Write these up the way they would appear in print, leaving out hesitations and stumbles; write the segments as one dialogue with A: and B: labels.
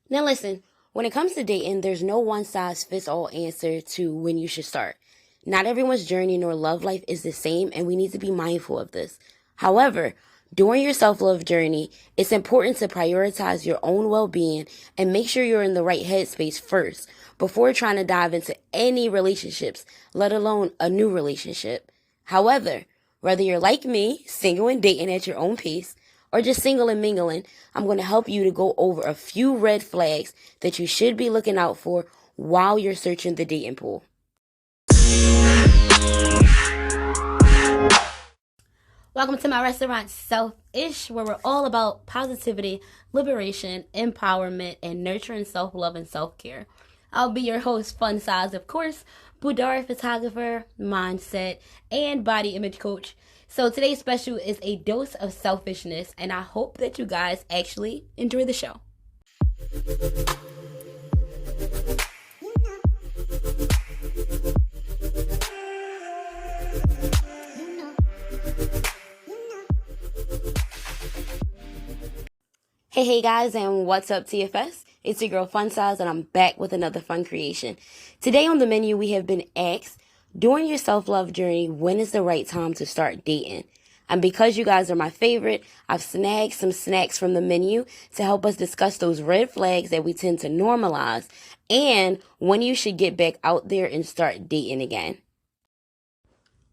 A: Now listen, when it comes to dating, there's no one size fits all answer to when you should start. Not everyone's journey nor love life is the same, and we need to be mindful of this. However, during your self love journey, it's important to prioritize your own well being and make sure you're in the right headspace first before trying to dive into any relationships, let alone a new relationship. However, whether you're like me, single and dating at your own pace, or just single and mingling, I'm going to help you to go over a few red flags that you should be looking out for while you're searching the dating pool. Welcome to my restaurant, Selfish, where we're all about positivity, liberation, empowerment, and nurturing self-love and self-care. I'll be your host, FunSize, of course, boudoir photographer, mindset, and body image coach. So today's special is a dose of selfishness, and I hope that you guys actually enjoy the show. Hey guys, and what's up TFS? It's your girl FunSize, and I'm back with another fun creation. Today on the menu we have been asked, during your self-love journey, when is the right time to start dating? And because you guys are my favorite, I've snagged some snacks from the menu to help us discuss those red flags that we tend to normalize and when you should get back out there and start dating again.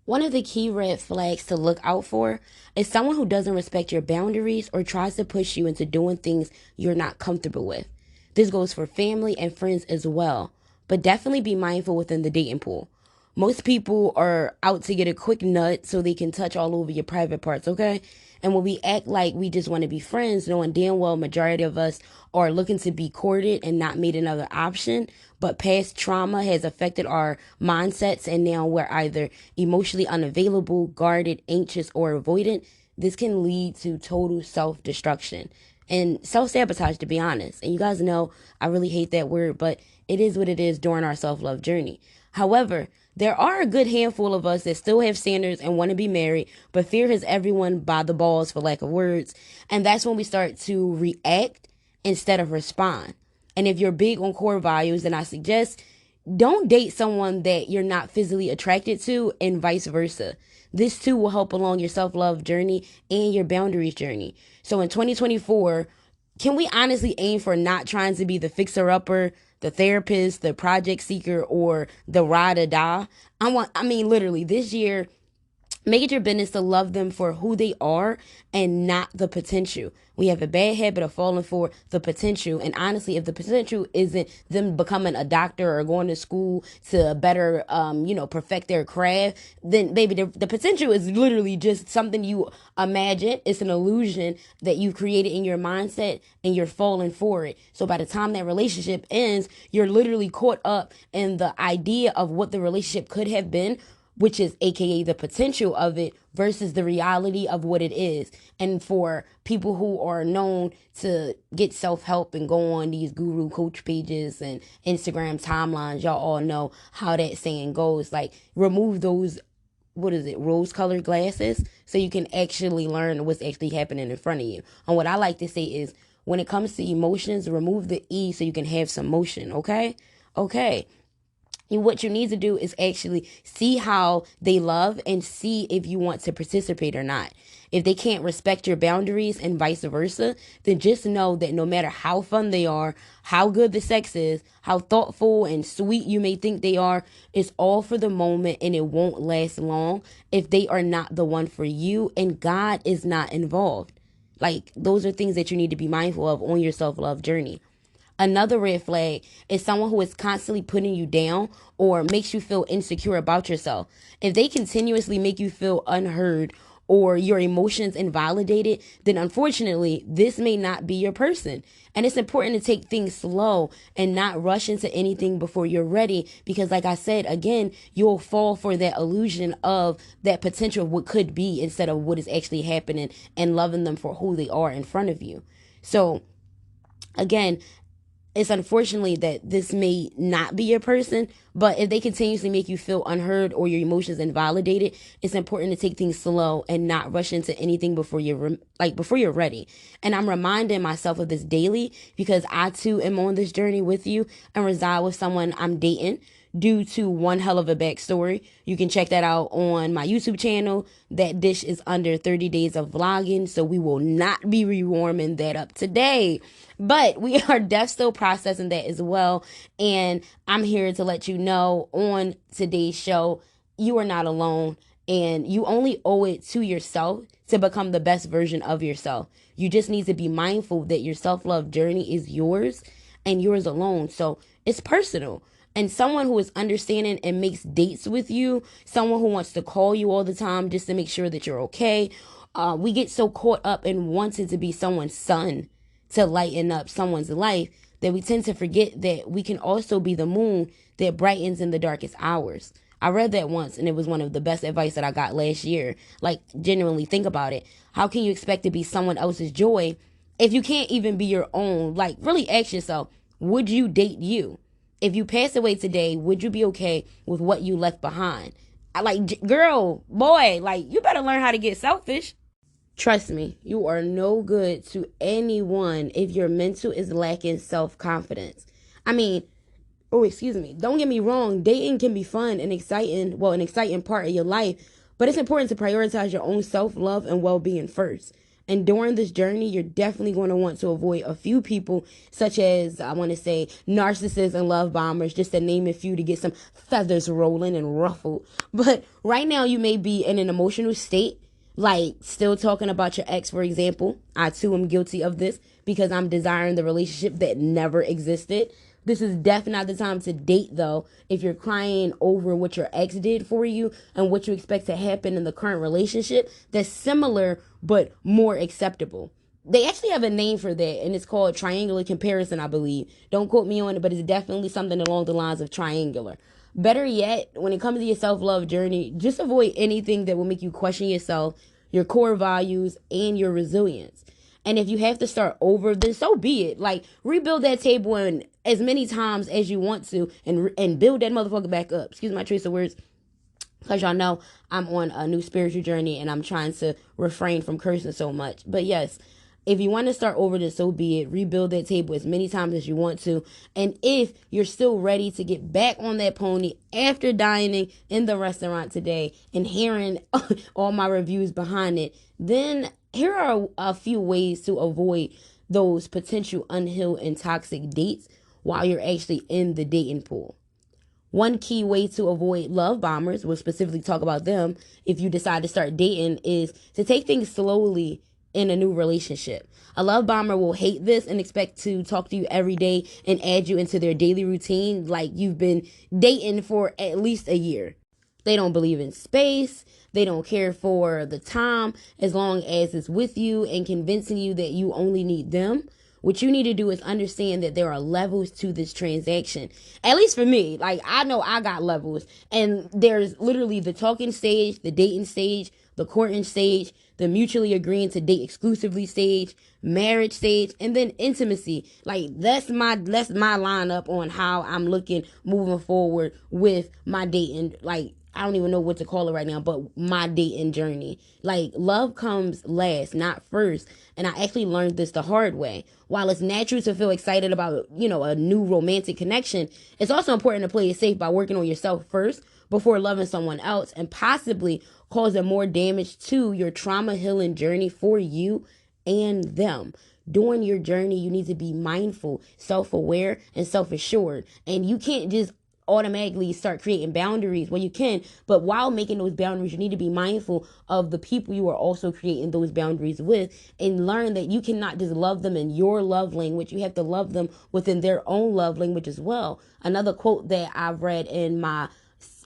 A: One of the key red flags to look out for is someone who doesn't respect your boundaries or tries to push you into doing things you're not comfortable with. This goes for family and friends as well, but definitely be mindful within the dating pool. Most people are out to get a quick nut so they can touch all over your private parts, okay? And when we act like we just want to be friends, knowing damn well majority of us are looking to be courted and not made another option, but past trauma has affected our mindsets and now we're either emotionally unavailable, guarded, anxious, or avoidant, this can lead to total self-destruction and self-sabotage, to be honest. And you guys know I really hate that word, but it is what it is during our self-love journey. However, there are a good handful of us that still have standards and want to be married, but fear has everyone by the balls, for lack of words. And that's when we start to react instead of respond. And if you're big on core values, then I suggest don't date someone that you're not physically attracted to and vice versa. This too will help along your self-love journey and your boundaries journey. So in 2024, can we honestly aim for not trying to be the fixer-upper, the therapist, the project seeker, or the ride or die? Literally, this year, make it your business to love them for who they are and not the potential. We have a bad habit of falling for the potential. And honestly, if the potential isn't them becoming a doctor or going to school to better, perfect their craft, then baby, the potential is literally just something you imagine. It's an illusion that you've created in your mindset and you're falling for it. So by the time that relationship ends, you're literally caught up in the idea of what the relationship could have been, which is AKA the potential of it versus the reality of what it is. And for people who are known to get self-help and go on these guru coach pages and Instagram timelines, y'all all know how that saying goes. Like, remove those, rose-colored glasses so you can actually learn what's actually happening in front of you. And what I like to say is, when it comes to emotions, remove the E so you can have some motion, okay? Okay. And what you need to do is actually see how they love and see if you want to participate or not. If they can't respect your boundaries and vice versa, then just know that no matter how fun they are, how good the sex is, how thoughtful and sweet you may think they are, it's all for the moment and it won't last long if they are not the one for you and God is not involved. Like, those are things that you need to be mindful of on your self-love journey. Another red flag is someone who is constantly putting you down or makes you feel insecure about yourself. If they continuously make you feel unheard or your emotions invalidated, then unfortunately, this may not be your person. And it's important to take things slow and not rush into anything before you're ready because, like I said, again, you'll fall for that illusion of that potential of what could be instead of what is actually happening and loving them for who they are in front of you. So, again, It's unfortunately that this may not be your person, but if they continuously make you feel unheard or your emotions invalidated, it's important to take things slow and not rush into anything before you're ready. And I'm reminding myself of this daily because I too am on this journey with you and reside with someone I'm dating due to one hell of a backstory. You can check that out on my YouTube channel. That dish is under 30 days of vlogging, so we will not be rewarming that up today. But we are def still processing that as well. And I'm here to let you know on today's show, you are not alone. And you only owe it to yourself to become the best version of yourself. You just need to be mindful that your self-love journey is yours and yours alone. So it's personal. And someone who is understanding and makes dates with you, someone who wants to call you all the time just to make sure that you're okay. We get so caught up in wanting to be someone's sun to lighten up someone's life that we tend to forget that we can also be the moon that brightens in the darkest hours. I read that once and it was one of the best advice that I got last year. Like, genuinely think about it. How can you expect to be someone else's joy if you can't even be your own? Like, really ask yourself, would you date you? If you pass away today, would you be okay with what you left behind? Girl, boy, like, you better learn how to get selfish. Trust me, you are no good to anyone if your mental is lacking self-confidence. I mean, oh, excuse me. Don't get me wrong. Dating can be fun and exciting, well, an exciting part of your life, but it's important to prioritize your own self-love and well-being first. And during this journey, you're definitely going to want to avoid a few people, such as, I want to say, narcissists and love bombers, just to name a few to get some feathers rolling and ruffled. But right now, you may be in an emotional state, like still talking about your ex, for example. I too am guilty of this because I'm desiring the relationship that never existed. This is definitely not the time to date, though, if you're crying over what your ex did for you and what you expect to happen in the current relationship that's similar but more acceptable. They actually have a name for that, and it's called triangular comparison, I believe. Don't quote me on it, but it's definitely something along the lines of triangular. Better yet, when it comes to your self-love journey, just avoid anything that will make you question yourself, your core values, and your resilience. And if you have to start over, then so be it. Like, rebuild that table and as many times as you want to and build that motherfucker back up. Excuse my choice of words. Because y'all know I'm on a new spiritual journey and I'm trying to refrain from cursing so much. But yes, if you want to start over, then so be it. Rebuild that table as many times as you want to. And if you're still ready to get back on that pony after dining in the restaurant today and hearing all my reviews behind it, then here are a few ways to avoid those potential unhealed and toxic dates while you're actually in the dating pool. One key way to avoid love bombers, we'll specifically talk about them if you decide to start dating, is to take things slowly in a new relationship. A love bomber will hate this and expect to talk to you every day and add you into their daily routine like you've been dating for at least a year. They don't believe in space. They don't care for the time as long as it's with you and convincing you that you only need them. What you need to do is understand that there are levels to this transaction. At least for me, like, I know I got levels, and there's literally the talking stage, the dating stage, the courting stage, the mutually agreeing to date exclusively stage, marriage stage, and then intimacy. Like, that's my lineup on how I'm looking moving forward with my dating. Like, I don't even know what to call it right now, but my dating journey. Like, love comes last, not first. And I actually learned this the hard way. While it's natural to feel excited about, a new romantic connection, it's also important to play it safe by working on yourself first before loving someone else and possibly causing more damage to your trauma healing journey for you and them. During your journey, you need to be mindful, self-aware, and self-assured. And you can't just automatically start creating boundaries. Well, you can, but while making those boundaries, you need to be mindful of the people you are also creating those boundaries with and learn that you cannot just love them in your love language. You have to love them within their own love language as well. Another quote that I've read in my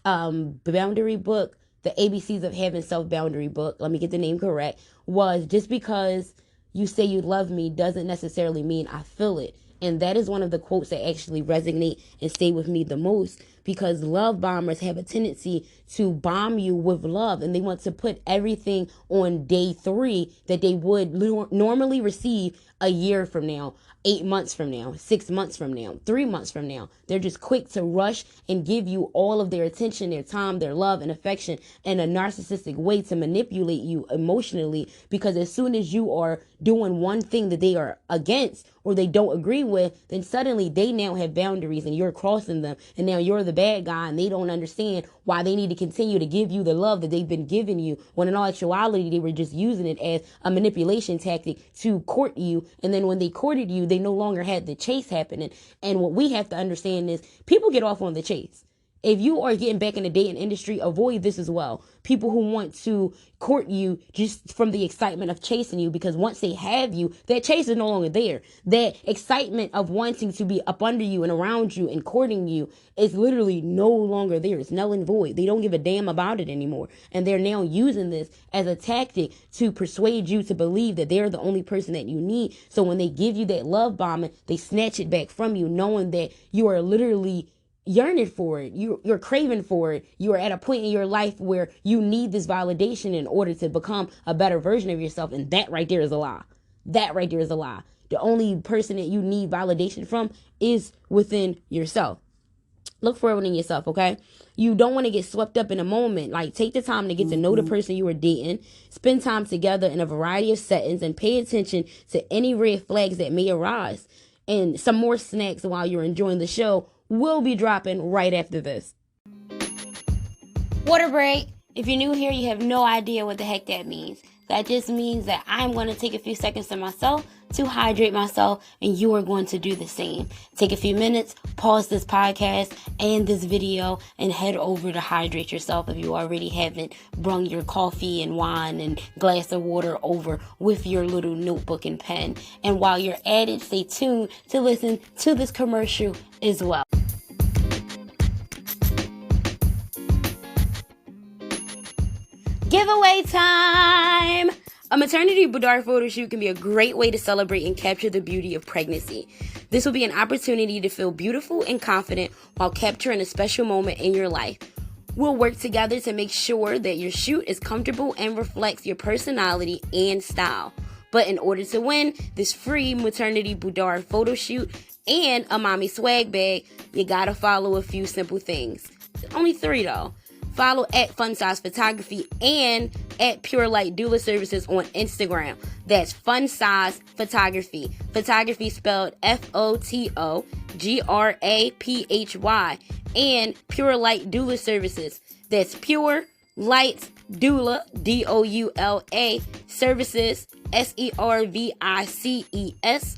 A: boundary book, the ABCs of Having Self-Boundary book, let me get the name correct, was just because you say you love me doesn't necessarily mean I feel it. And that is one of the quotes that actually resonate and stay with me the most because love bombers have a tendency to bomb you with love, and they want to put everything on day 3 that they would normally receive a year from now, 8 months from now, 6 months from now, 3 months from now. They're just quick to rush and give you all of their attention, their time, their love and affection in a narcissistic way to manipulate you emotionally, because as soon as you are doing one thing that they are against or they don't agree with, then suddenly they now have boundaries and you're crossing them, and now you're the bad guy, and they don't understand why they need to continue to give you the love that they've been giving you, when in all actuality they were just using it as a manipulation tactic to court you. And then when they courted you, they no longer had the chase happening. And what we have to understand is people get off on the chase. If you are getting back in the dating industry, avoid this as well. People who want to court you just from the excitement of chasing you, because once they have you, that chase is no longer there. That excitement of wanting to be up under you and around you and courting you is literally no longer there. It's null and void. They don't give a damn about it anymore. And they're now using this as a tactic to persuade you to believe that they're the only person that you need. So when they give you that love bombing, they snatch it back from you, knowing that you are literally yearning for it. You're craving for it. You are at a point in your life where you need this validation in order to become a better version of yourself. And that right there is a lie. That right there is a lie. The only person that you need validation from is within yourself. Look for it within yourself, okay? You don't want to get swept up in a moment. Like, take the time to get to know the person you are dating. Spend time together in a variety of settings and pay attention to any red flags that may arise. And some more snacks while you're enjoying the show will be dropping right after this. Water break. If you're new here, you have no idea what the heck that means. That just means that I'm going to take a few seconds to myself to hydrate myself, and you are going to do the same. Take a few minutes, pause this podcast and this video, and head over to hydrate yourself if you already haven't brung your coffee and wine and glass of water over with your little notebook and pen. And while you're at it, stay tuned to listen to this commercial as well. Giveaway time! A maternity boudoir photo shoot can be a great way to celebrate and capture the beauty of pregnancy. This will be an opportunity to feel beautiful and confident while capturing a special moment in your life. We'll work together to make sure that your shoot is comfortable and reflects your personality and style. But in order to win this free maternity boudoir photo shoot and a mommy swag bag, you gotta follow a few simple things. Only 3 though. Follow at FunSize Photography and at Pure Light Doula Services on Instagram. That's FunSize Photography. Photography spelled Photography. And Pure Light Doula Services. That's Pure Light Doula, Doula, Services, Services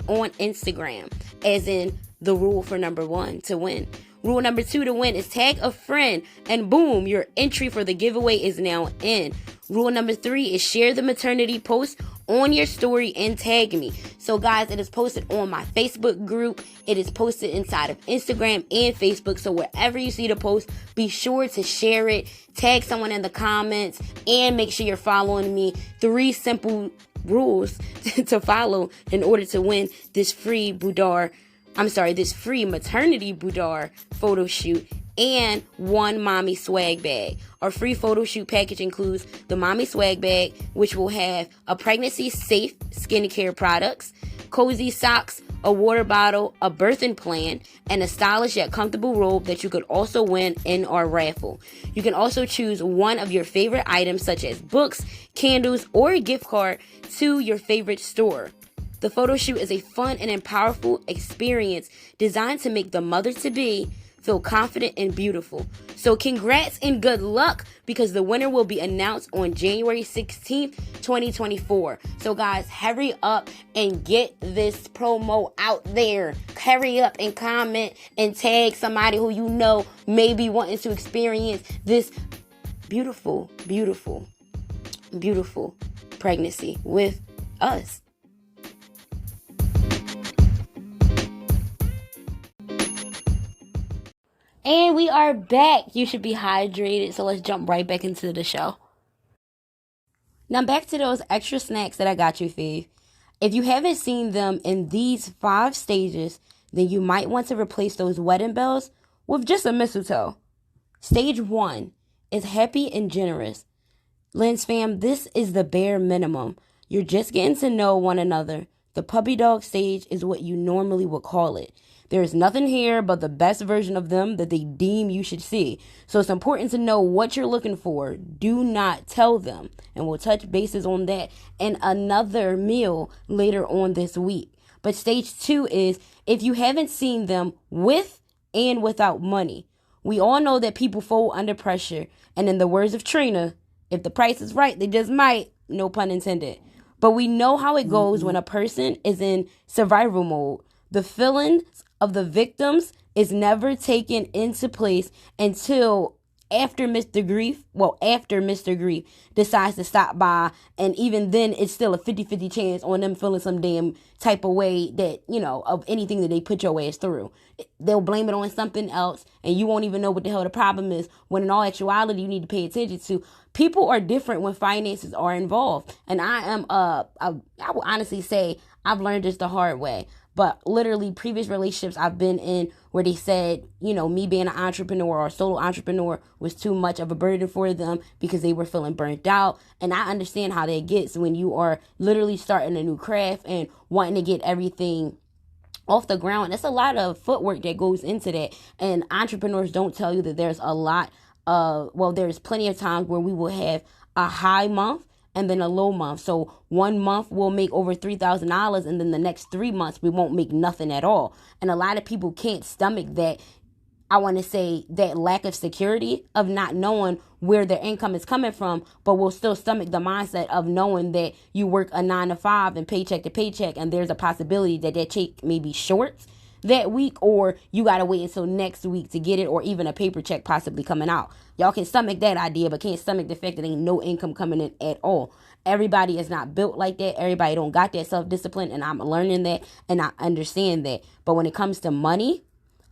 A: on Instagram. As in the rule for number 1 to win. Rule number 2 to win is tag a friend, and boom, your entry for the giveaway is now in. Rule number 3 is share the maternity post on your story and tag me. So guys, it is posted on my Facebook group. It is posted inside of Instagram and Facebook. So wherever you see the post, be sure to share it, tag someone in the comments, and make sure you're following me. 3 simple rules to follow in order to win this free this free maternity boudoir photo shoot and 1 mommy swag bag. Our free photo shoot package includes the mommy swag bag, which will have a pregnancy safe skincare products, cozy socks, a water bottle, a birthing plan, and a stylish yet comfortable robe that you could also win in our raffle. You can also choose one of your favorite items such as books, candles, or a gift card to your favorite store. The photo shoot is a fun and powerful experience designed to make the mother-to-be feel confident and beautiful. So congrats and good luck, because the winner will be announced on January 16th, 2024. So guys, hurry up and get this promo out there. Hurry up and comment and tag somebody who you know may be wanting to experience this beautiful, beautiful, beautiful pregnancy with us. And we are back. You should be hydrated, so let's jump right back into the show. Now back to those extra snacks that I got you, Fave. If you haven't seen them in these 5 stages, then you might want to replace those wedding bells with just a mistletoe. Stage 1 is happy and generous. Lens fam, this is the bare minimum. You're just getting to know one another. The puppy dog stage is what you normally would call it. There is nothing here but the best version of them that they deem you should see. So it's important to know what you're looking for. Do not tell them. And we'll touch bases on that in another meal later on this week. But stage 2 is if you haven't seen them with and without money. We all know that people fold under pressure. And in the words of Trina, if the price is right, they just might. No pun intended. But we know how it goes when a person is in survival mode. The feelings of the victims is never taken into place until after Mr. Grief decides to stop by. And even then, it's still a 50-50 chance on them feeling some damn type of way that, of anything that they put your ass through. They'll blame it on something else, and you won't even know what the hell the problem is, when in all actuality, you need to pay attention to. People are different when finances are involved. And I will honestly say I've learned this the hard way. But literally previous relationships I've been in where they said, me being an entrepreneur or solo entrepreneur was too much of a burden for them because they were feeling burnt out. And I understand how that gets when you are literally starting a new craft and wanting to get everything off the ground. That's a lot of footwork that goes into that. And entrepreneurs don't tell you that there's a lot there's plenty of times where we will have a high month and then a low month. So 1 month we'll make over $3,000 and then the next 3 months we won't make nothing at all. And a lot of people can't stomach that. I want to say that lack of security of not knowing where their income is coming from, but will still stomach the mindset of knowing that you work a 9 to 5 and paycheck to paycheck, and there's a possibility that check may be short that week, or you got to wait until next week to get it, or even a paper check possibly coming out. Y'all can stomach that idea, but can't stomach the fact that ain't no income coming in at all. Everybody is not built like that. Everybody don't got that self-discipline, and I'm learning that, and I understand that. But when it comes to money,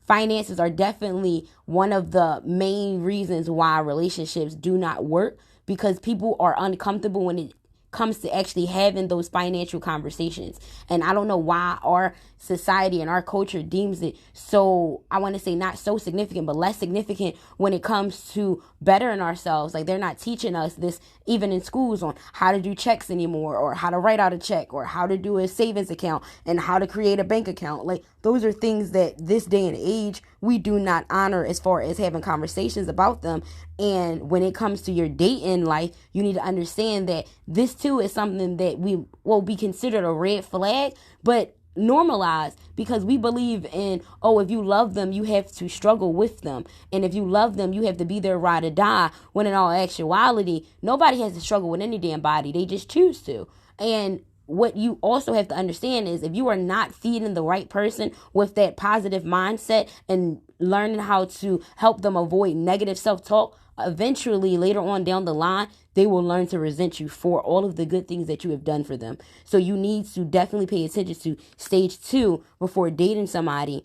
A: finances are definitely one of the main reasons why relationships do not work, because people are uncomfortable when it comes to actually having those financial conversations. And I don't know why our society and our culture deems it so, I want to say not so significant, but less significant when it comes to bettering ourselves. Like, they're not teaching us this even in schools on how to do checks anymore, or how to write out a check, or how to do a savings account, and how to create a bank account. Like, those are things that this day and age we do not honor as far as having conversations about them. And when it comes to your dating life, you need to understand that this too is something that will be considered a red flag, but normalized, because we believe in, if you love them, you have to struggle with them. And if you love them, you have to be their ride or die, when in all actuality, nobody has to struggle with any damn body. They just choose to. And what you also have to understand is, if you are not feeding the right person with that positive mindset and learning how to help them avoid negative self-talk, eventually later on down the line, they will learn to resent you for all of the good things that you have done for them. So you need to definitely pay attention to stage 2 before dating somebody.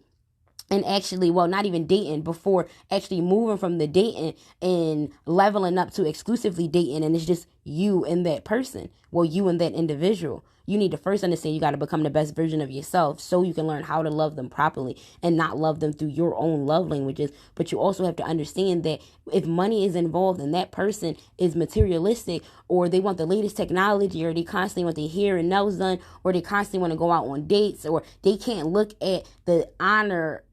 A: And actually, not even dating, before actually moving from the dating and leveling up to exclusively dating, and it's just you and that person. You and that individual. You need to first understand you got to become the best version of yourself so you can learn how to love them properly and not love them through your own love languages. But you also have to understand that if money is involved and that person is materialistic, or they want the latest technology, or they constantly want their hair and nails done, or they constantly want to go out on dates, or they can't look at the honor,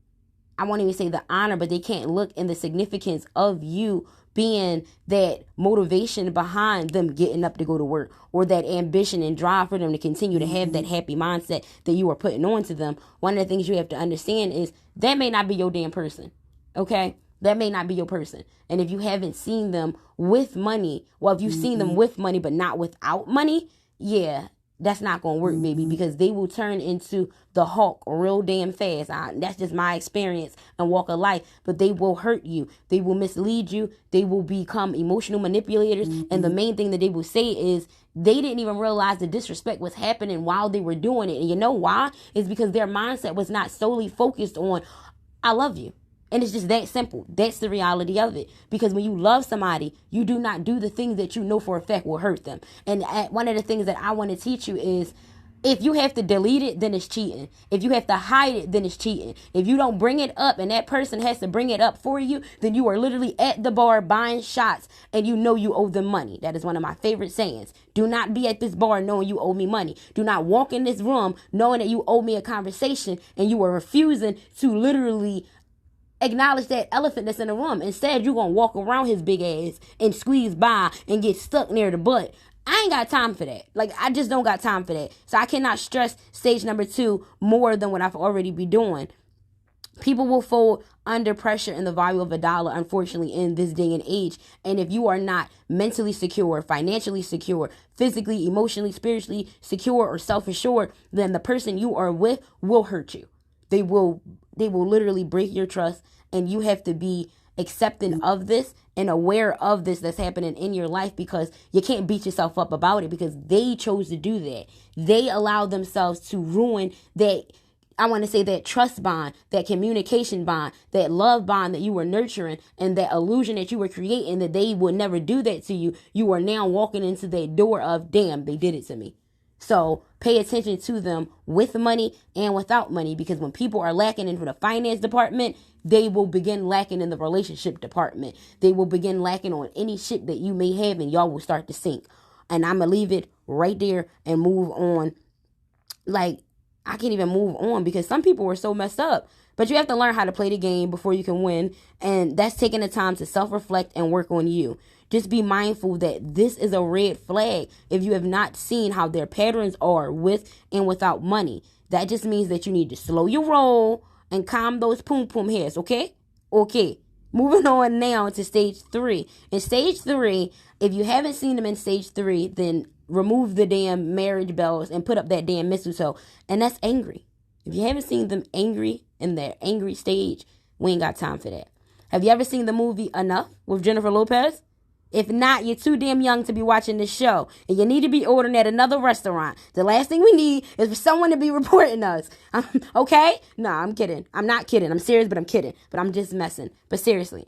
A: I won't even say the honor, but they can't look in the significance of you being that motivation behind them getting up to go to work, or that ambition and drive for them to continue to have that happy mindset that you are putting on to them. One of the things you have to understand is that may not be your damn person. Okay? That may not be your person. And if you haven't seen them with money, if you've seen them with money but not without money, yeah, that's not going to work, baby, because they will turn into the Hulk real damn fast. That's just my experience and walk of life. But they will hurt you. They will mislead you. They will become emotional manipulators. And the main thing that they will say is they didn't even realize the disrespect was happening while they were doing it. And you know why? It's because their mindset was not solely focused on, I love you. And it's just that simple. That's the reality of it. Because when you love somebody, you do not do the things that you know for a fact will hurt them. And one of the things that I want to teach you is, If you have to delete it, then it's cheating. If you have to hide it, then it's cheating. If you don't bring it up and that person has to bring it up for you, then you are literally at the bar buying shots and you know you owe them money. That is one of my favorite sayings. Do not be at this bar knowing you owe me money. Do not walk in this room knowing that you owe me a conversation and you are refusing to literally acknowledge that elephant that's in the room. Instead, you're going to walk around his big ass and squeeze by and get stuck near the butt. I ain't got time for that. Like, I just don't got time for that. So I cannot stress stage number 2 more than what I've already be doing. People will fold under pressure in the value of $1, unfortunately, in this day and age. And if you are not mentally secure, financially secure, physically, emotionally, spiritually secure, or self-assured, then the person you are with will hurt you. They will literally break your trust, and you have to be accepting of this and aware of this that's happening in your life, because you can't beat yourself up about it, because they chose to do that. They allowed themselves to ruin that, I want to say, that trust bond, that communication bond, that love bond that you were nurturing, and that illusion that you were creating that they would never do that to you. You are now walking into that door of, damn, they did it to me. So pay attention to them with money and without money, because when people are lacking in the finance department, they will begin lacking in the relationship department. They will begin lacking on any shit that you may have, and y'all will start to sink. And I'm going to leave it right there and move on. Like, I can't even move on because some people were so messed up. But you have to learn how to play the game before you can win. And that's taking the time to self-reflect and work on you. Just be mindful that this is a red flag if you have not seen how their patterns are with and without money. That just means that you need to slow your roll and calm those poom hairs, okay? Okay. Moving on now to stage 3. In stage 3, if you haven't seen them in stage 3, then remove the damn marriage bells and put up that damn mistletoe. And that's angry. If you haven't seen them angry in their angry stage, we ain't got time for that. Have you ever seen the movie Enough with Jennifer Lopez? If not, you're too damn young to be watching this show, and you need to be ordering at another restaurant. The last thing we need is for someone to be reporting us. Okay? No, I'm kidding. I'm not kidding. I'm serious, but I'm kidding. But I'm just messing. But seriously,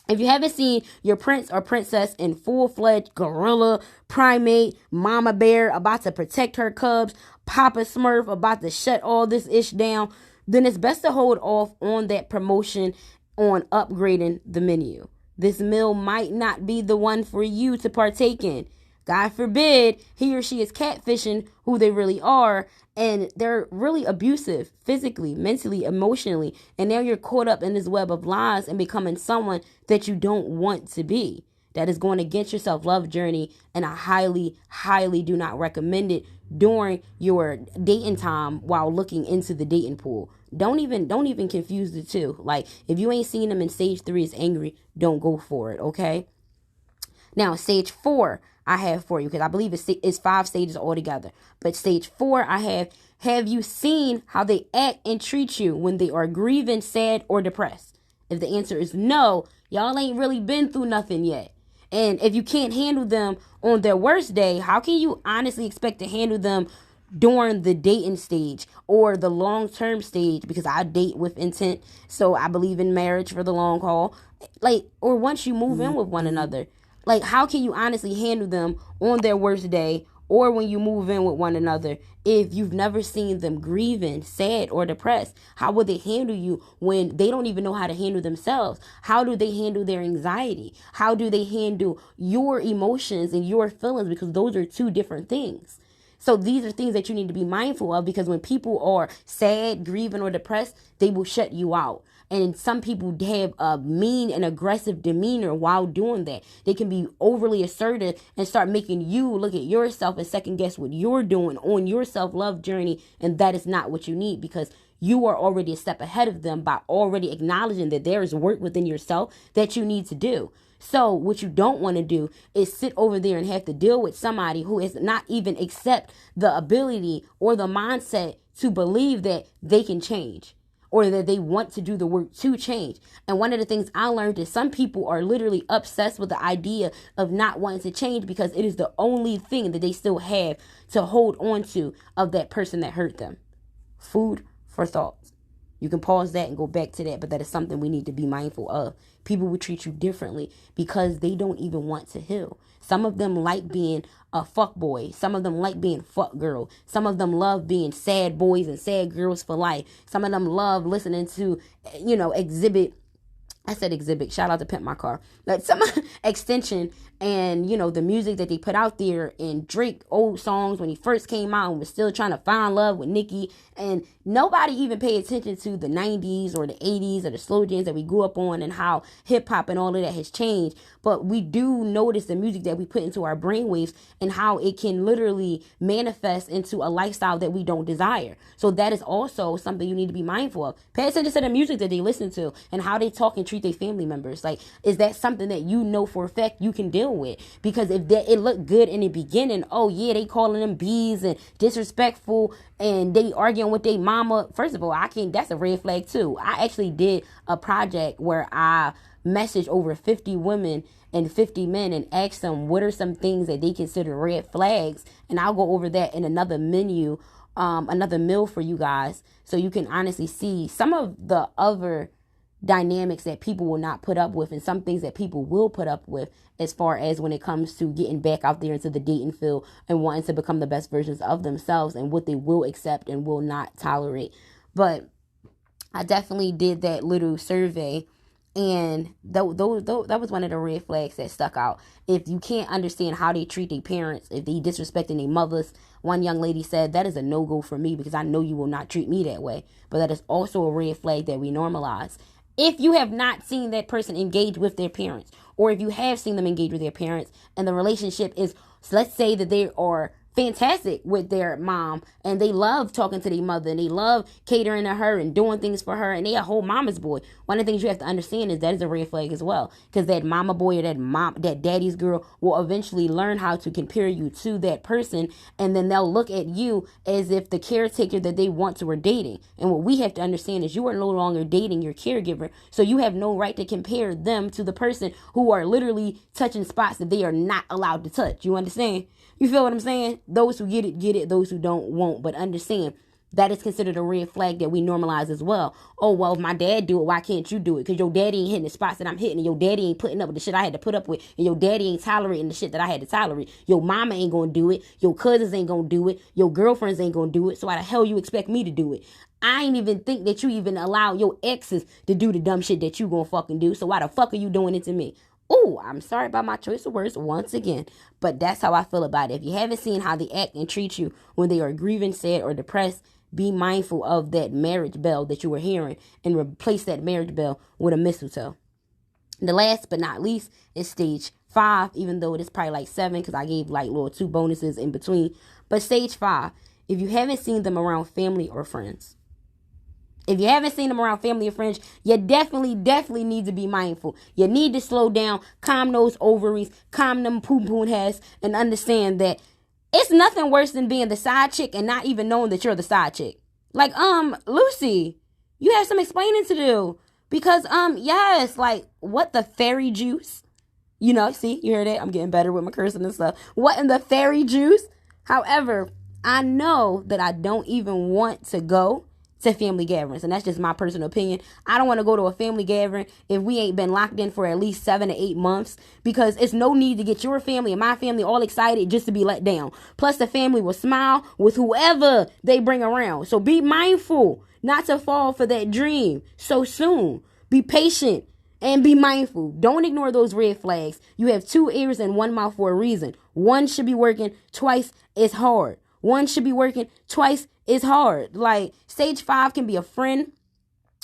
A: if you haven't seen your prince or princess in full-fledged gorilla, primate, mama bear about to protect her cubs, Papa Smurf about to shut all this ish down, then it's best to hold off on that promotion on upgrading the menu. This meal might not be the one for you to partake in. God forbid he or she is catfishing who they really are, and they're really abusive physically, mentally, emotionally, and now you're caught up in this web of lies and becoming someone that you don't want to be. That is going against your self-love journey, and I highly, highly do not recommend it during your dating time while looking into the dating pool. Don't even confuse the two. Like, if you ain't seen them in stage 3 is angry, don't go for it, okay? Now, stage 4 I have for you, because I believe it's 5 stages altogether. But stage 4 I have you seen how they act and treat you when they are grieving, sad, or depressed? If the answer is no, y'all ain't really been through nothing yet. And if you can't handle them on their worst day, how can you honestly expect to handle them during the dating stage or the long-term stage? Because I date with intent, so I believe in marriage for the long haul. Like, or once you move in with one another, like, how can you honestly handle them on their worst day or when you move in with one another if you've never seen them grieving, sad, or depressed? How will they handle you when they don't even know how to handle themselves? How do they handle their anxiety? How do they handle your emotions and your feelings? Because those are 2 different things. So these are things that you need to be mindful of, because when people are sad, grieving, or depressed, they will shut you out. And some people have a mean and aggressive demeanor while doing that. They can be overly assertive and start making you look at yourself and second guess what you're doing on your self-love journey. And that is not what you need, because you are already a step ahead of them by already acknowledging that there is work within yourself that you need to do. So what you don't want to do is sit over there and have to deal with somebody who is not even accept the ability or the mindset to believe that they can change, or that they want to do the work to change. And one of the things I learned is some people are literally obsessed with the idea of not wanting to change because it is the only thing that they still have to hold on to of that person that hurt them. Food for thought. You can pause that and go back to that, but that is something we need to be mindful of. People will treat you differently because they don't even want to heal. Some of them like being a fuck boy. Some of them like being fuck girl. Some of them love being sad boys and sad girls for life. Some of them love listening to, Exhibit. Shout out to Pimp My Car. Like some extension and, the music that they put out there, and Drake old songs when he first came out and was still trying to find love with Nicki. And nobody even paid attention to the 90s or the 80s or the slow jams that we grew up on and how hip hop and all of that has changed. But we do notice the music that we put into our brainwaves and how it can literally manifest into a lifestyle that we don't desire. So that is also something you need to be mindful of. Pay attention to the music that they listen to and how they talk and treat their family members. Like, is that something that you know for a fact you can deal with? Because if it looked good in the beginning, oh yeah, they calling them bees and disrespectful and they arguing with their mama. First of all, that's a red flag too. I actually did a project where I messaged over 50 women and 50 men and asked them what are some things that they consider red flags. And I'll go over that in another menu, another meal for you guys, so you can honestly see some of the other dynamics that people will not put up with and some things that people will put up with as far as when it comes to getting back out there into the dating field and wanting to become the best versions of themselves and what they will accept and will not tolerate. But I definitely did that little survey, and that was one of the red flags that stuck out. If you can't understand how they treat their parents, if they disrespecting their mothers, one young lady said, that is a no-go for me because I know you will not treat me that way. But that is also a red flag that we normalize. If you have not seen that person engage with their parents, or if you have seen them engage with their parents and the relationship is, so let's say that they are fantastic with their mom and they love talking to their mother and they love catering to her and doing things for her and they a whole mama's boy. One of the things you have to understand is that is a red flag as well, because that mama boy or that daddy's girl will eventually learn how to compare you to that person, and then they'll look at you as if the caretaker that they once were dating. And what we have to understand is you are no longer dating your caregiver, so you have no right to compare them to the person who are literally touching spots that they are not allowed to touch. You understand? You feel what I'm saying? Those who get it. Those who don't, won't. But understand, that is considered a red flag that we normalize as well. Oh, well, if my dad do it, why can't you do it? Because your daddy ain't hitting the spots that I'm hitting, and your daddy ain't putting up with the shit I had to put up with, and your daddy ain't tolerating the shit that I had to tolerate. Your mama ain't gonna do it. Your cousins ain't gonna do it. Your girlfriends ain't gonna do it. So why the hell you expect me to do it? I ain't even think that you even allow your exes to do the dumb shit that you gonna fucking do. So why the fuck are you doing it to me? Oh, I'm sorry about my choice of words once again, but that's how I feel about it. If you haven't seen how they act and treat you when they are grieving, sad, or depressed, be mindful of that marriage bell that you were hearing and replace that marriage bell with a mistletoe. The last but not least is stage 5, even though it is probably like 7 because I gave like little 2 bonuses in between. But stage 5, if you haven't seen them around family or friends, if you haven't seen them around family or friends, you definitely need to be mindful. You need to slow down, calm those ovaries, calm them poon heads, and understand that it's nothing worse than being the side chick and not even knowing that you're the side chick. Like, Lucy, you have some explaining to do. Because, yes, like, what the fairy juice? See, you heard that? I'm getting better with my cursing and stuff. What in the fairy juice? However, I know that I don't even want to go to family gatherings, and that's just my personal opinion. I don't want to go to a family gathering if we ain't been locked in for at least 7 to 8 months, because it's no need to get your family and my family all excited just to be let down. Plus, the family will smile with whoever they bring around. So be mindful not to fall for that dream so soon. Be patient and be mindful. Don't ignore those red flags. You have 2 ears and 1 mouth for a reason. One should be working, twice is hard. One should be working, twice is hard. Like, stage 5 can be a friend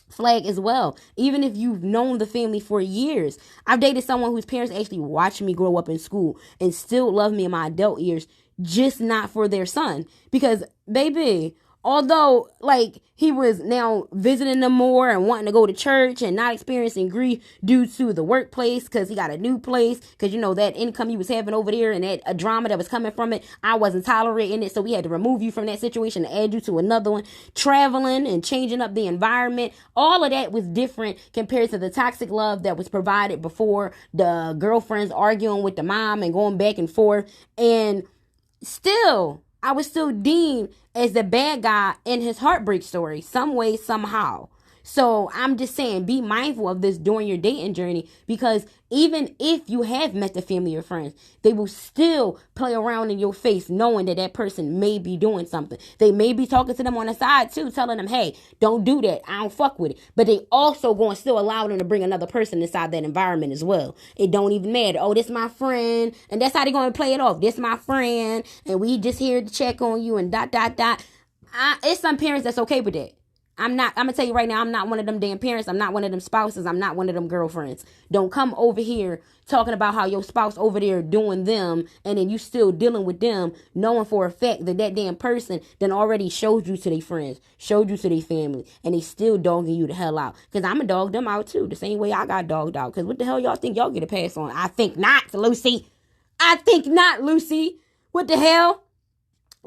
A: flag as well, even if you've known the family for years. I've dated someone whose parents actually watched me grow up in school and still love me in my adult years, just not for their son. Because, baby, although, like, he was now visiting them more and wanting to go to church and not experiencing grief due to the workplace because he got a new place, because, that income he was having over there and that a drama that was coming from it, I wasn't tolerating it, so we had to remove you from that situation and add you to another one. Traveling and changing up the environment, all of that was different compared to the toxic love that was provided before, the girlfriends arguing with the mom and going back and forth. And still, I was still deemed as the bad guy in his heartbreak story, some way, somehow. So I'm just saying, be mindful of this during your dating journey, because even if you have met the family or friends, they will still play around in your face knowing that that person may be doing something. They may be talking to them on the side too, telling them, hey, don't do that. I don't fuck with it. But they also going to still allow them to bring another person inside that environment as well. It don't even matter. Oh, this my friend. And that's how they're going to play it off. This my friend. And we just here to check on you and dot, dot, dot. It's some parents that's okay with that. I'm going to tell you right now, I'm not one of them damn parents. I'm not one of them spouses. I'm not one of them girlfriends. Don't come over here talking about how your spouse over there doing them, and then you still dealing with them, knowing for a fact that that damn person then already showed you to their friends, showed you to their family, and they still dogging you the hell out. Because I'm going to dog them out too, the same way I got dogged out. Because what the hell y'all think y'all get a pass on? I think not, Lucy. I think not, Lucy. What the hell?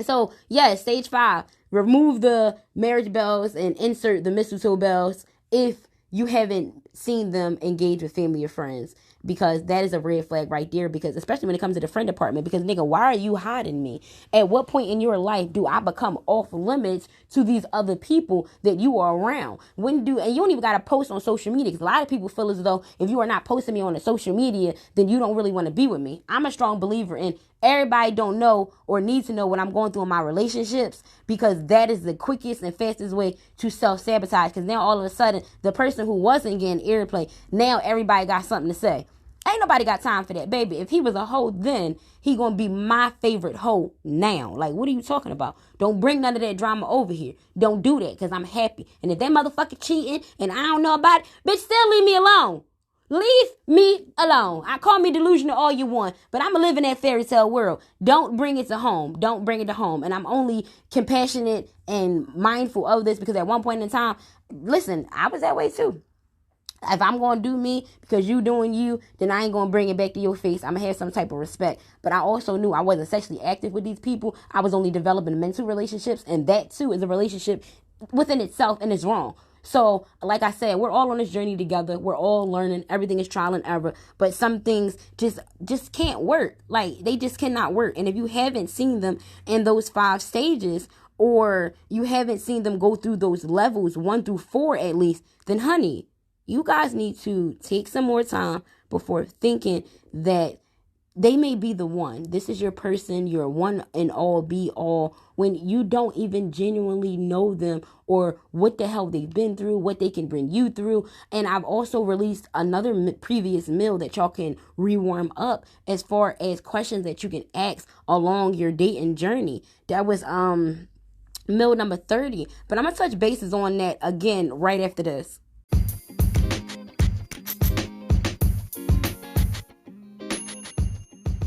A: So, yes, stage 5. Remove the marriage bells and insert the mistletoe bells if you haven't seen them engage with family or friends, because that is a red flag right there. Because especially when it comes to the friend department, because nigga, why are you hiding me? At what point in your life do I become off limits to these other people that you are around? And you don't even got to post on social media, because a lot of people feel as though if you are not posting me on the social media, then you don't really want to be with me. I'm a strong believer in everybody don't know or need to know what I'm going through in my relationships, because that is the quickest and fastest way to self-sabotage. Because now all of a sudden, the person who wasn't getting airplay, now everybody got something to say. Ain't nobody got time for that, baby. If he was a hoe then, he gonna be my favorite hoe now. Like, what are you talking about? Don't bring none of that drama over here. Don't do that, because I'm happy. And if that motherfucker cheating and I don't know about it, bitch, still leave me alone. Leave me alone. I call me delusional all you want, but I'm living that fairy tale world. Don't bring it to home. Don't bring it to home. And I'm only compassionate and mindful of this because at one point in time, listen, I was that way too. If I'm going to do me because you doing you, then I ain't going to bring it back to your face. I'm going to have some type of respect. But I also knew I wasn't sexually active with these people. I was only developing mental relationships. And that too is a relationship within itself, and it's wrong. So, like I said, we're all on this journey together. We're all learning. Everything is trial and error. But some things just can't work. Like, they just cannot work. And if you haven't seen them in those 5 stages, or you haven't seen them go through those levels 1 through 4 at least, then honey, you guys need to take some more time before thinking that they may be the one. This is your person, your one and all be all, when you don't even genuinely know them or what the hell they've been through, what they can bring you through. And I've also released another previous meal that y'all can rewarm up as far as questions that you can ask along your dating journey. That was meal number 30. But I'm going to touch bases on that again right after this.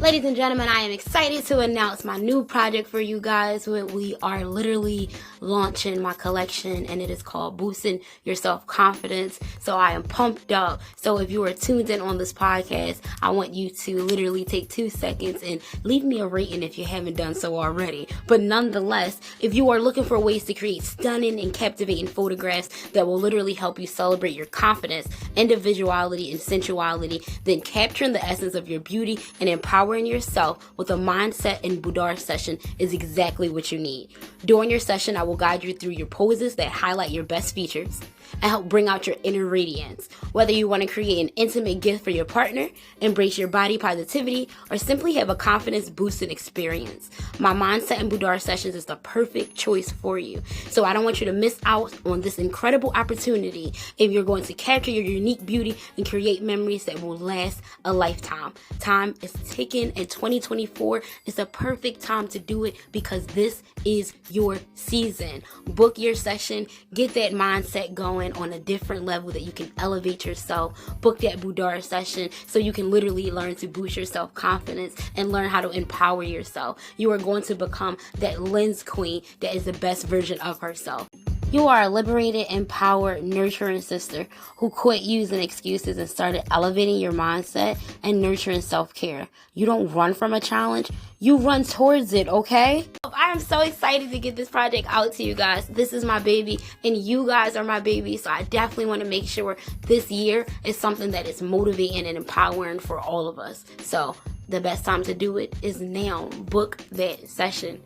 A: Ladies and gentlemen, I am excited to announce my new project for you guys. We are literally launching my collection, and it is called Boosting Your Self-Confidence. So I am pumped up. So if you are tuned in on this podcast, I want you to literally take 2 seconds and leave me a rating if you haven't done so already. But nonetheless, if you are looking for ways to create stunning and captivating photographs that will literally help you celebrate your confidence, individuality, and sensuality, then capturing the essence of your beauty and empowering yourself with a mindset and boudoir session is exactly what you need. During your session, I will guide you through your poses that highlight your best features and help bring out your inner radiance. Whether you want to create an intimate gift for your partner, embrace your body positivity, or simply have a confidence boosting experience, my mindset and boudoir sessions is the perfect choice for you. So I don't want you to miss out on this incredible opportunity if you're going to capture your unique beauty and create memories that will last a lifetime. Time is ticking, and 2024 is the perfect time to do it because this is your season. Book your session, get that mindset going on a different level that you can elevate yourself. Book that boudoir session so you can literally learn to boost your self-confidence and learn how to empower yourself. You are going to become that lens queen that is the best version of herself. You are a liberated, empowered, nurturing sister who quit using excuses and started elevating your mindset and nurturing self-care. You don't run from a challenge, you run towards it, okay? I am so excited to get this project out to you guys. This is my baby, and you guys are my baby, so I definitely want to make sure this year is something that is motivating and empowering for all of us. So the best time to do it is now. Book that session.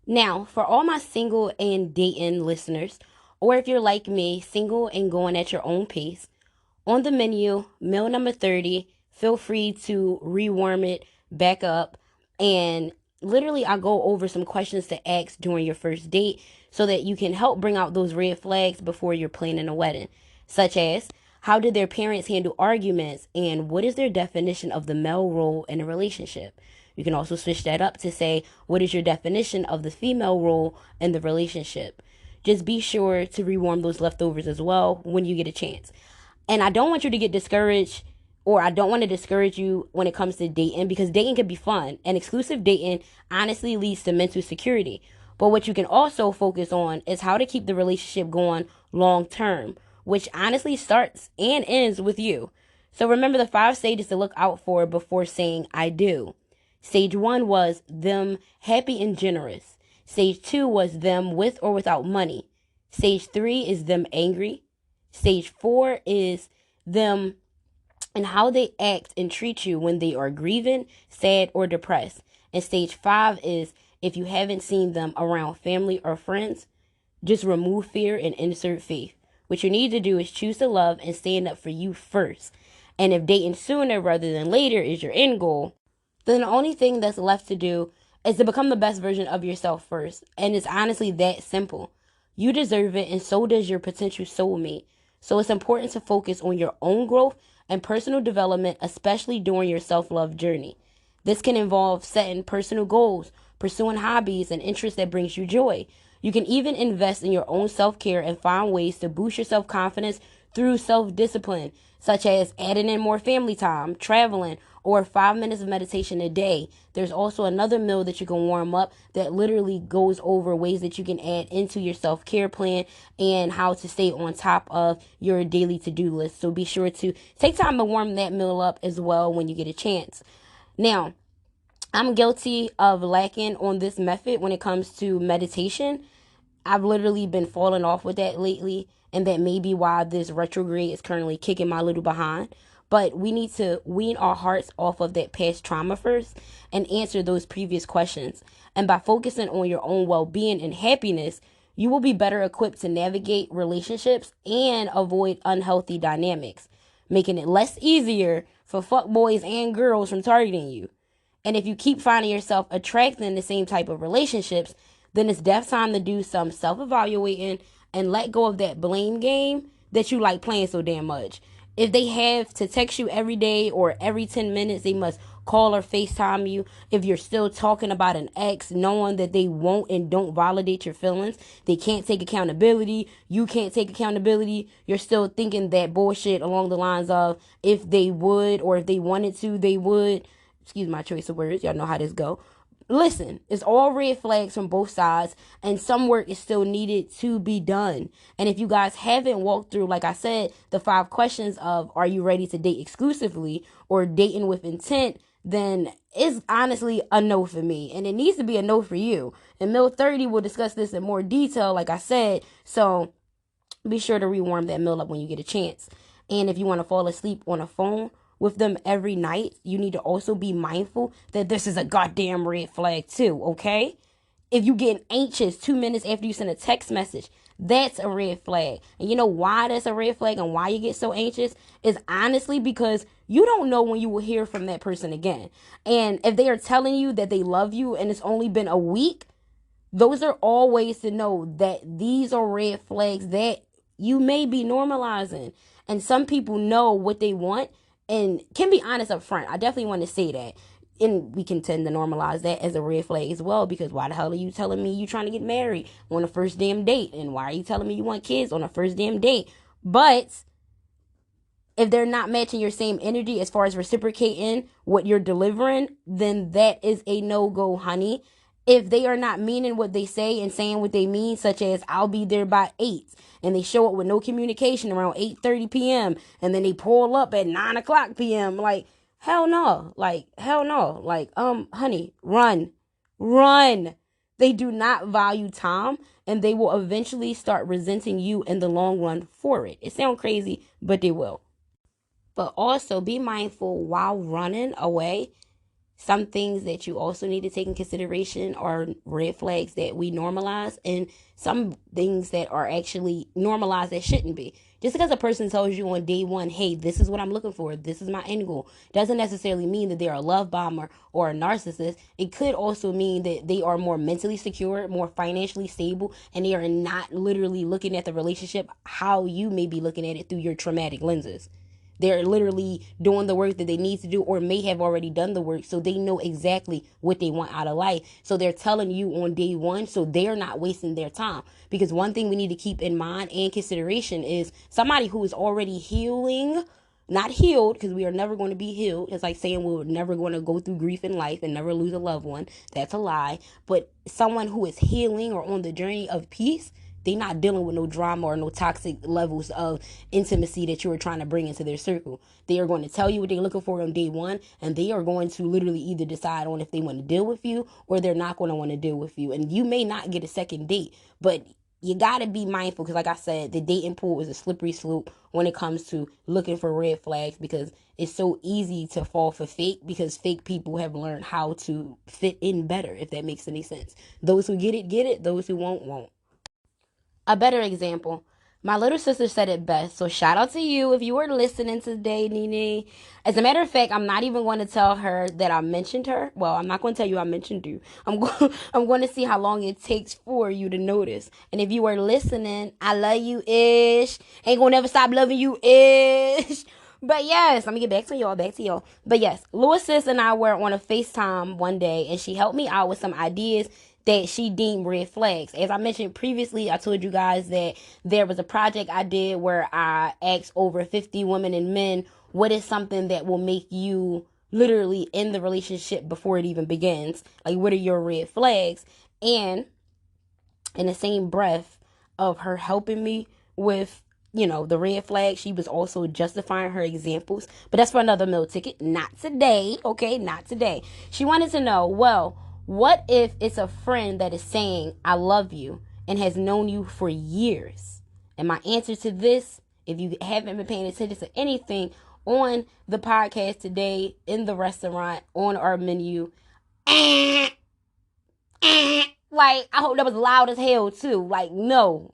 A: Now, for all my single and dating listeners, or if you're like me, single and going at your own pace, on the menu, meal number 30, feel free to rewarm it back up. And literally, I go over some questions to ask during your first date so that you can help bring out those red flags before you're planning a wedding, such as how did their parents handle arguments and what is their definition of the male role in a relationship? You can also switch that up to say, what is your definition of the female role in the relationship? Just be sure to rewarm those leftovers as well when you get a chance. And I don't want you to get discouraged, or I don't want to discourage you when it comes to dating, because dating can be fun and exclusive dating honestly leads to mental security. But what you can also focus on is how to keep the relationship going long term, which honestly starts and ends with you. So remember the 5 stages to look out for before saying I do. Stage 1 was them happy and generous. Stage 2 was them with or without money. Stage 3 is them angry. Stage 4 is them and how they act and treat you when they are grieving, sad, or depressed. And stage 5 is if you haven't seen them around family or friends, just remove fear and insert faith. What you need to do is choose to love and stand up for you first. And if dating sooner rather than later is your end goal, then the only thing that's left to do is to become the best version of yourself first. And it's honestly that simple. You deserve it, and so does your potential soulmate. So it's important to focus on your own growth and personal development, especially during your self-love journey. This can involve setting personal goals, pursuing hobbies and interests that brings you joy. You can even invest in your own self-care and find ways to boost your self-confidence through self-discipline, such as adding in more family time, traveling, or 5 minutes of meditation a day. There's also another meal that you can warm up that literally goes over ways that you can add into your self-care plan and how to stay on top of your daily to-do list. So be sure to take time to warm that meal up as well when you get a chance. Now, I'm guilty of lacking on this method when it comes to meditation. I've literally been falling off with that lately, and that may be why this retrograde is currently kicking my little behind. But we need to wean our hearts off of that past trauma first and answer those previous questions. And by focusing on your own well-being and happiness, you will be better equipped to navigate relationships and avoid unhealthy dynamics, making it less easier for fuckboys and girls from targeting you. And if you keep finding yourself attracting the same type of relationships, then it's definitely time to do some self-evaluating and let go of that blame game that you like playing so damn much. If they have to text you every day or every 10 minutes, they must call or FaceTime you. If you're still talking about an ex, knowing that they won't and don't validate your feelings, they can't take accountability, you can't take accountability, you're still thinking that bullshit along the lines of if they would or if they wanted to, they would. Excuse my choice of words. Y'all know how this go. Listen, it's all red flags from both sides, and some work is still needed to be done. And if you guys haven't walked through, like I said, the 5 questions of are you ready to date exclusively or dating with intent, then it's honestly a no for me. And it needs to be a no for you. And Mill 30 will discuss this in more detail, like I said. So be sure to rewarm that meal up when you get a chance. And if you want to fall asleep on a phone with them every night, you need to also be mindful that this is a goddamn red flag too, okay? If you get anxious 2 minutes after you send a text message, that's a red flag. And you know why that's a red flag and why you get so anxious? Is honestly because you don't know when you will hear from that person again. And if they are telling you that they love you and it's only been a week, those are all ways to know that these are red flags that you may be normalizing. And some people know what they want and can be honest up front. I definitely want to say that. And we can tend to normalize that as a red flag as well, because why the hell are you telling me you trying to get married on the first damn date? And why are you telling me you want kids on the first damn date? But if they're not matching your same energy as far as reciprocating what you're delivering, then that is a no-go, honey. If they are not meaning what they say and saying what they mean, such as I'll be there by 8, and they show up with no communication around 8:30 p.m., and then they pull up at 9 o'clock p.m., like, hell no. Like, hell no. Like, honey, run. Run. They do not value time, and they will eventually start resenting you in the long run for it. It sounds crazy, but they will. But also be mindful while running away. Some things that you also need to take in consideration are red flags that we normalize, and some things that are actually normalized that shouldn't be. Just because a person tells you on day one, hey, this is what I'm looking for, this is my end goal, doesn't necessarily mean that they're a love bomber or a narcissist. It could also mean that they are more mentally secure, more financially stable, and they are not literally looking at the relationship how you may be looking at it through your traumatic lenses. They're literally doing the work that they need to do, or may have already done the work, so they know exactly what they want out of life. So they're telling you on day one, so they're not wasting their time. Because one thing we need to keep in mind and consideration is somebody who is already healing, not healed, because we are never going to be healed. It's like saying we're never going to go through grief in life and never lose a loved one. That's a lie. But someone who is healing or on the journey of peace, they not dealing with no drama or no toxic levels of intimacy that you are trying to bring into their circle. They are going to tell you what they're looking for on day one, and they are going to literally either decide on if they want to deal with you or they're not going to want to deal with you. And you may not get a second date, but you got to be mindful, because like I said, the dating pool is a slippery slope when it comes to looking for red flags, because it's so easy to fall for fake, because fake people have learned how to fit in better, if that makes any sense. Those who get it. Those who won't. A better example, my little sister said it best. So shout out to you if you were listening today, Nene. As a matter of fact, I'm not even going to tell her that I mentioned her. Well, I'm not going to tell you I mentioned you. I'm going to see how long it takes for you to notice. And if you are listening, I love you ish. Ain't gonna never stop loving you ish. But yes, let me get back to y'all. But yes, Louis sis and I were on a FaceTime one day, and she helped me out with some ideas that she deemed red flags. As I mentioned previously, I told you guys that there was a project I did where I asked over 50 women and men, what is something that will make you literally in the relationship before it even begins? Like, what are your red flags? And in the same breath of her helping me with, the red flag, she was also justifying her examples. But that's for another meal ticket. Not today, okay? Not today. She wanted to know, well, what if it's a friend that is saying, I love you, and has known you for years? And my answer to this, if you haven't been paying attention to anything on the podcast today, in the restaurant, on our menu, like, I hope that was loud as hell too. Like, no.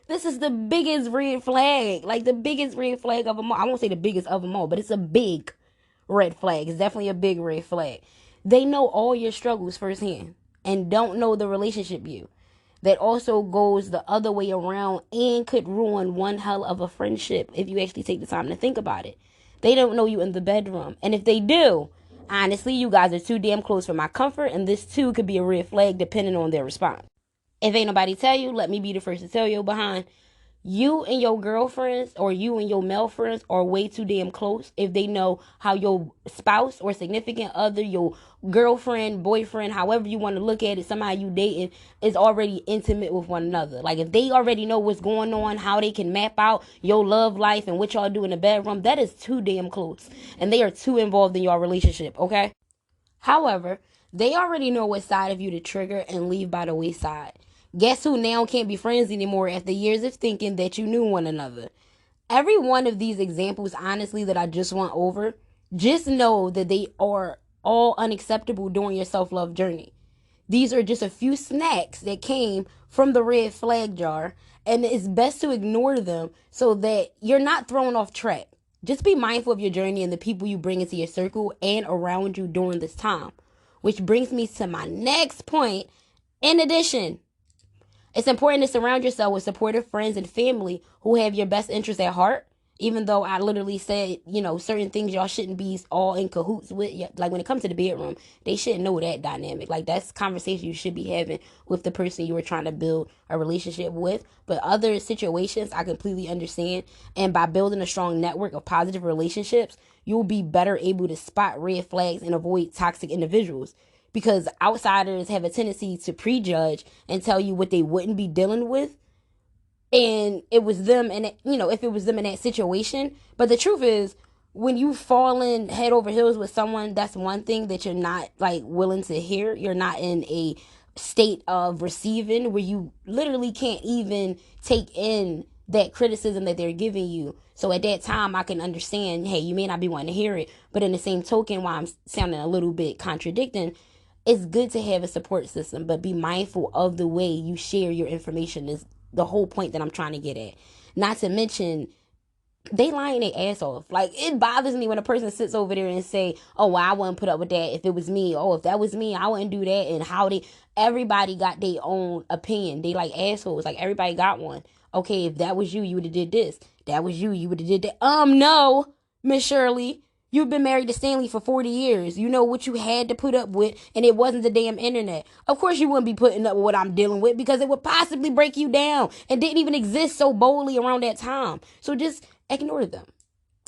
A: This is the biggest red flag. Like, the biggest red flag of them all. I won't say the biggest of them all, but it's a big red flag. It's definitely a big red flag. They know all your struggles firsthand and don't know the relationship you. That also goes the other way around and could ruin one hell of a friendship if you actually take the time to think about it. They don't know you in the bedroom. And if they do, honestly, you guys are too damn close for my comfort, and this too could be a red flag depending on their response. If ain't nobody tell you, let me be the first to tell you behind. You and your girlfriends or you and your male friends are way too damn close if they know how your spouse or significant other, your girlfriend, boyfriend, however you want to look at it, somebody you dating, is already intimate with one another. Like, if they already know what's going on, how they can map out your love life and what y'all do in the bedroom, that is too damn close. And they are too involved in your relationship, okay? However, they already know what side of you to trigger and leave by the wayside. Guess who now can't be friends anymore after years of thinking that you knew one another? Every one of these examples, honestly, that I just went over, just know that they are all unacceptable during your self-love journey. These are just a few snacks that came from the red flag jar, and it's best to ignore them so that you're not thrown off track. Just be mindful of your journey and the people you bring into your circle and around you during this time. Which brings me to my next point. In addition, it's important to surround yourself with supportive friends and family who have your best interests at heart. Even though I literally said, certain things y'all shouldn't be all in cahoots with. Like, when it comes to the bedroom, they shouldn't know that dynamic. Like, that's conversation you should be having with the person you were trying to build a relationship with. But other situations, I completely understand. And by building a strong network of positive relationships, you'll be better able to spot red flags and avoid toxic individuals. Because outsiders have a tendency to prejudge and tell you what they wouldn't be dealing with, and it was them, and if it was them in that situation. But the truth is, when you falling head over heels with someone, that's one thing that you're not like willing to hear. You're not in a state of receiving where you literally can't even take in that criticism that they're giving you. So at that time, I can understand, hey, you may not be wanting to hear it, but in the same token, while I'm sounding a little bit contradicting, it's good to have a support system, but be mindful of the way you share your information is the whole point that I'm trying to get at. Not to mention, they lying their ass off. Like, it bothers me when a person sits over there and say, oh, well, I wouldn't put up with that if it was me. Oh, if that was me, I wouldn't do that. And how everybody got their own opinion. They like assholes. Like, everybody got one. Okay, if that was you, you would have did this. That was you, you would have did that. No, Miss Shirley. You've been married to Stanley for 40 years. You know what you had to put up with, and it wasn't the damn internet. Of course you wouldn't be putting up with what I'm dealing with, because it would possibly break you down and didn't even exist so boldly around that time. So just ignore them.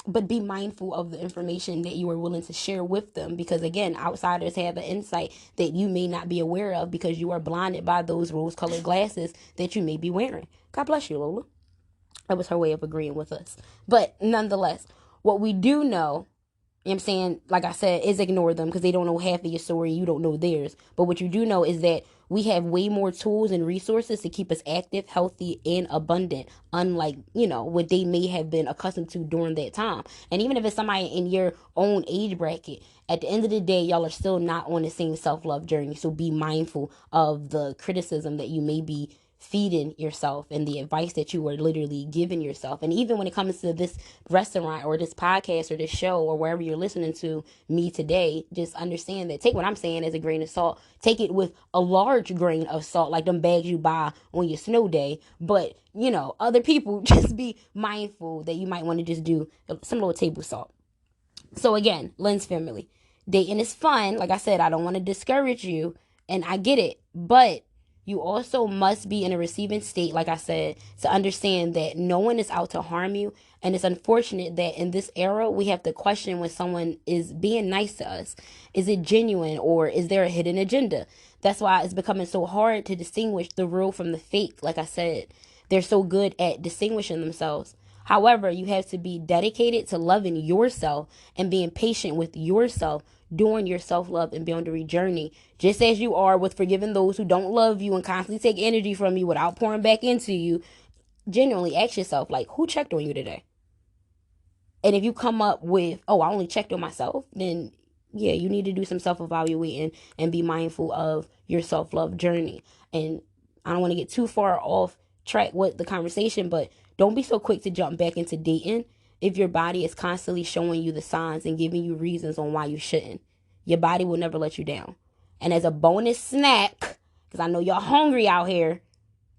A: But be mindful of the information that you are willing to share with them, because again, outsiders have an insight that you may not be aware of because you are blinded by those rose-colored glasses that you may be wearing. God bless you, Lola. That was her way of agreeing with us. But nonetheless, what we do know, you know what I'm saying, like I said, is ignore them, because they don't know half of your story. You don't know theirs. But what you do know is that we have way more tools and resources to keep us active, healthy, and abundant, unlike, what they may have been accustomed to during that time. And even if it's somebody in your own age bracket, at the end of the day, y'all are still not on the same self-love journey. So be mindful of the criticism that you may be feeding yourself and the advice that you are literally giving yourself. And even when it comes to this restaurant or this podcast or this show or wherever you're listening to me today, just understand that, take what I'm saying as a grain of salt. Take it with a large grain of salt, like them bags you buy on your snow day. But, other people, just be mindful that you might want to just do some little table salt. So again, Lens family, dating is fun. Like I said, I don't want to discourage you, and I get it, but you also must be in a receiving state, like I said, to understand that no one is out to harm you. And it's unfortunate that in this era, we have to question when someone is being nice to us. Is it genuine, or is there a hidden agenda? That's why it's becoming so hard to distinguish the real from the fake. Like I said, they're so good at distinguishing themselves. However, you have to be dedicated to loving yourself and being patient with yourself during your self-love and boundary journey, just as you are with forgiving those who don't love you and constantly take energy from you without pouring back into you. Genuinely ask yourself, like, who checked on you today? And if you come up with, oh, I only checked on myself, then yeah, you need to do some self-evaluating and be mindful of your self-love journey. And I don't want to get too far off track with the conversation, but don't be so quick to jump back into dating if your body is constantly showing you the signs and giving you reasons on why you shouldn't. Your body will never let you down. And as a bonus snack, because I know y'all hungry out here,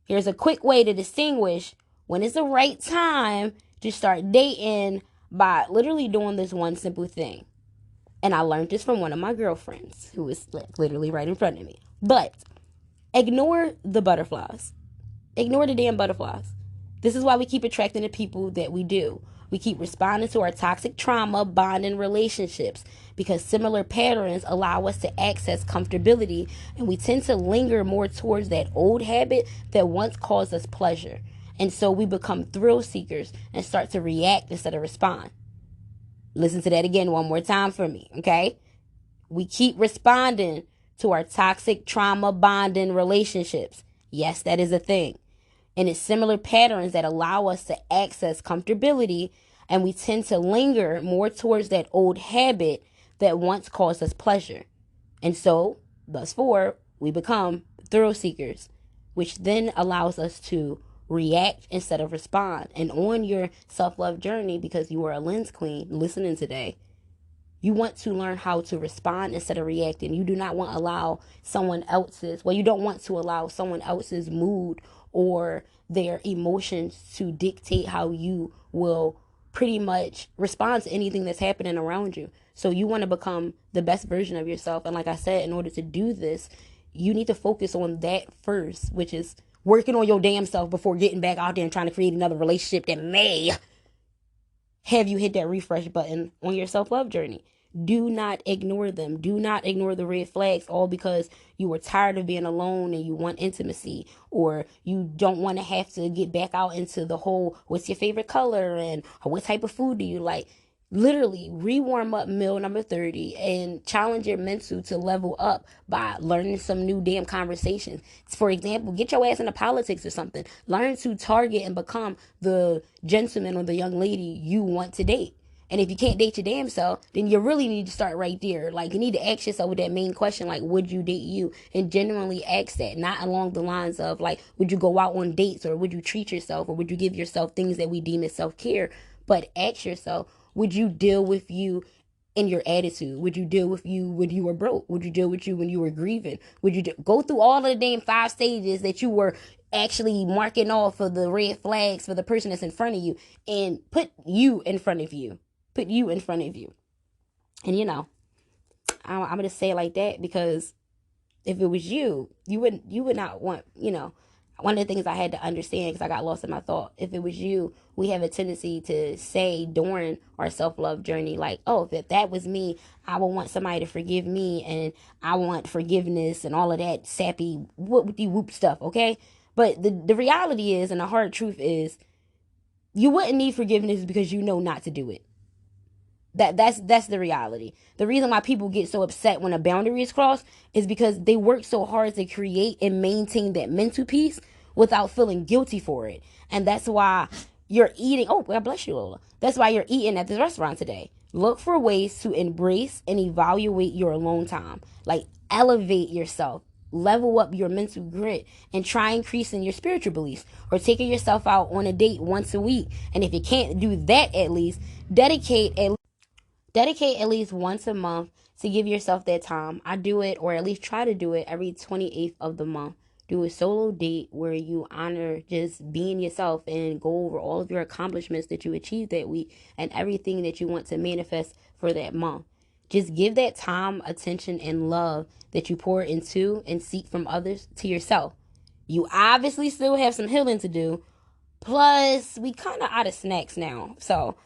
A: here's a quick way to distinguish when is the right time to start dating by literally doing this one simple thing. And I learned this from one of my girlfriends who is literally right in front of me. But ignore the butterflies. Ignore the damn butterflies. This is why we keep attracting the people that we do. We keep responding to our toxic trauma bonding relationships because similar patterns allow us to access comfortability, and we tend to linger more towards that old habit that once caused us pleasure. And so we become thrill seekers and start to react instead of respond. Listen to that again one more time for me, okay? We keep responding to our toxic trauma bonding relationships. Yes, that is a thing. And it's similar patterns that allow us to access comfortability, and we tend to linger more towards that old habit that once caused us pleasure. And so, thus far, we become thrill seekers, which then allows us to react instead of respond. And on your self-love journey, because you are a lens queen listening today, you want to learn how to respond instead of reacting. You do not want to allow someone else's, you don't want to allow someone else's mood or their emotions to dictate how you will pretty much respond to anything that's happening around you. So you want to become the best version of yourself. And like I said, in order to do this, you need to focus on that first, which is working on your damn self before getting back out there and trying to create another relationship that may have you hit that refresh button on your self-love journey. Do not ignore them. Do not ignore the red flags, all because you were tired of being alone and you want intimacy, or you don't want to have to get back out into the whole, what's your favorite color and what type of food do you like? Literally rewarm up meal number 30 and challenge your mental to level up by learning some new damn conversations. For example, get your ass into politics or something. Learn to target and become the gentleman or the young lady you want to date. And if you can't date your damn self, then you really need to start right there. Like, you need to ask yourself with that main question, like, would you date you? And genuinely ask that, not along the lines of, like, would you go out on dates, or would you treat yourself, or would you give yourself things that we deem as self-care? But ask yourself, would you deal with you in your attitude? Would you deal with you when you were broke? Would you deal with you when you were grieving? Would you go through all of the damn 5 stages that you were actually marking off of the red flags for the person that's in front of you, and put you in front of you? Put you in front of you. And I'm gonna say it like that because if it was you, you would not want, one of the things I had to understand, because I got lost in my thought, if it was you, we have a tendency to say during our self-love journey, like, oh, if that was me, I would want somebody to forgive me, and I want forgiveness and all of that sappy whoop stuff, okay? But the reality is, and the hard truth is, you wouldn't need forgiveness because you know not to do it. That's the reality. The reason why people get so upset when a boundary is crossed is because they work so hard to create and maintain that mental peace without feeling guilty for it. And that's why you're eating. Oh, God bless you, Lola. That's why you're eating at this restaurant today. Look for ways to embrace and evaluate your alone time. Like, elevate yourself, level up your mental grit, and try increasing your spiritual beliefs, or taking yourself out on a date once a week. And if you can't do that, at least dedicate at least once a month to give yourself that time. I do it, or at least try to do it, every 28th of the month. Do a solo date where you honor just being yourself and go over all of your accomplishments that you achieved that week and everything that you want to manifest for that month. Just give that time, attention, and love that you pour into and seek from others to yourself. You obviously still have some healing to do. Plus, we kind of out of snacks now. So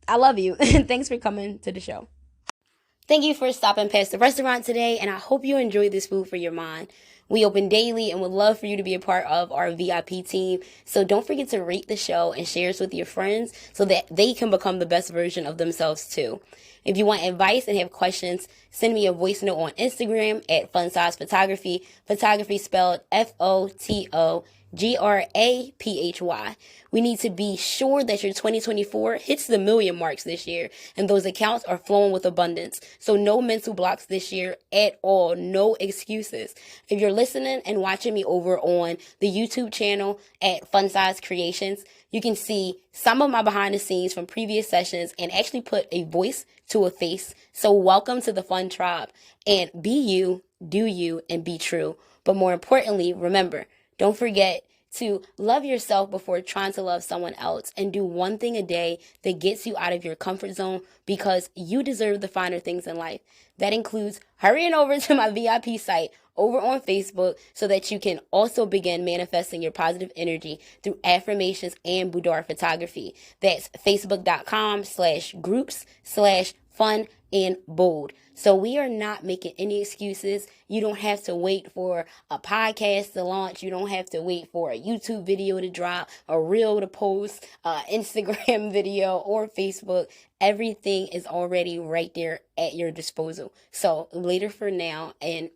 A: I love you. And thanks for coming to the show. Thank you for stopping past the restaurant today, and I hope you enjoyed this food for your mind. We open daily and would love for you to be a part of our VIP team. So don't forget to rate the show and share us with your friends so that they can become the best version of themselves too. If you want advice and have questions, send me a voice note on Instagram at FunSize Photography. Photography spelled FOTOGRAPHY. We need to be sure that your 2024 hits the million marks this year, and those accounts are flowing with abundance. So no mental blocks this year at all. No excuses. If you're listening and watching me over on the YouTube channel at FunSize Creations, you can see some of my behind the scenes from previous sessions and actually put a voice to a face. So welcome to the Fun Tribe. And be you, do you, and be true. But more importantly, remember, don't forget to love yourself before trying to love someone else, and do one thing a day that gets you out of your comfort zone, because you deserve the finer things in life. That includes hurrying over to my VIP site over on Facebook so that you can also begin manifesting your positive energy through affirmations and boudoir photography. That's facebook.com/groups/fun and bold. So we are not making any excuses. You don't have to wait for a podcast to launch. You don't have to wait for a YouTube video to drop, a reel to post, Instagram video, or Facebook. Everything is already right there at your disposal. So later for now, and